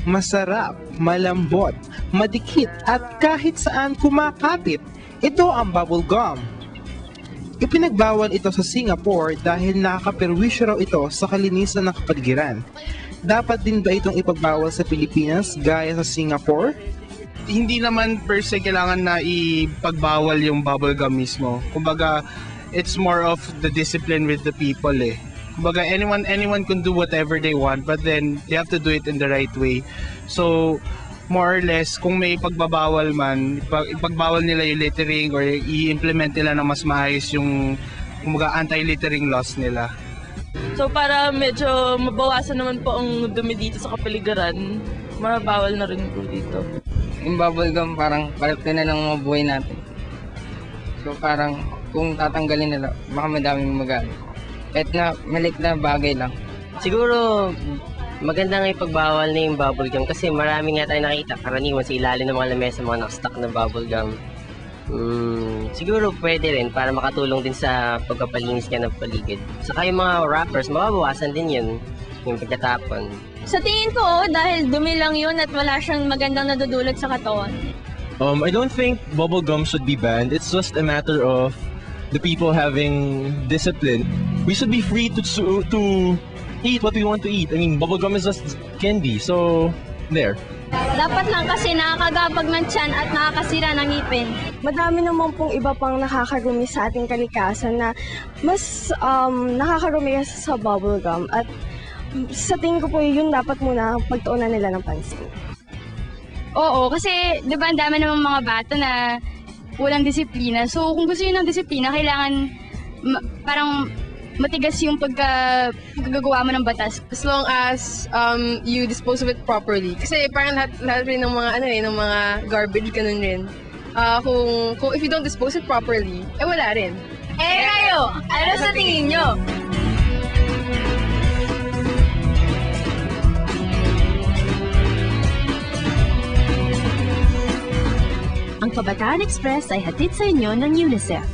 masarap, malambot, madikit at kahit saan kumakapit. Ito ang bubble gum. Ipinagbawal ito sa Singapore dahil nakakaperwisyo raw ito sa kalinisan ng kapaligiran. Dapat din ba itong ipagbawal sa Pilipinas gaya sa Singapore? Hindi naman per se kailangan na ipagbawal yung bubble gum mismo. Kumbaga, it's more of the discipline with the people eh. Kumbaga, anyone can do whatever they want, but then they have to do it in the right way. So, more or less, kung may pagbabawal man, ipagbawal nila yung littering or i-implement nila na mas maayos yung kumbaga anti-littering laws nila. So para medyo mabawasan naman po ang dumi dito sa kapaligiran, mabawal na rin po dito. Yung bubble gum parang parte na ng mga buhay natin. So parang kung tatanggalin nila, baka madaming magalit. Kahit na maliit na bagay lang. Siguro maganda nga ipagbawal na yung bubble gum kasi marami nga tayo nakita karaniwan sa ilalim ng mga lamesa mga nakastock na bubble gum. Siguro pwede rin para makatulong din sa pagpapalinis ka ng paligid. Saka yung mga wrappers, mababawasan din yun, yung pagkatapon. Sa tingin ko, dahil dumi lang yun at wala siyang magandang nadudulot sa katawan. I don't think bubble gum should be banned. It's just a matter of the people having discipline. We should be free to eat what we want to eat. I mean, bubble gum is just candy, so there. Dapat lang kasi nakakagabag ng tiyan at nakakasira ng ngipin. Madami naman pong iba pang nakakarumi sa ating kalikasan na mas nakakarumi sa bubble gum at sa tingin ko po yun dapat muna pagtuunan nila ng pansin. Oo, kasi di ba ang dami namang mga bata na walang disiplina. So kung gusto nyo ng disiplina, kailangan parang matigas yung pagkagagawa mo ng batas. As long as you dispose of it properly. Kasi parang lahat rin ng mga ng mga garbage ganun rin. Kung if you don't dispose it properly, wala rin. Kayo, ano sa tingin nyo? Ang Kabataan Express ay hatid sa inyo ng UNICEF.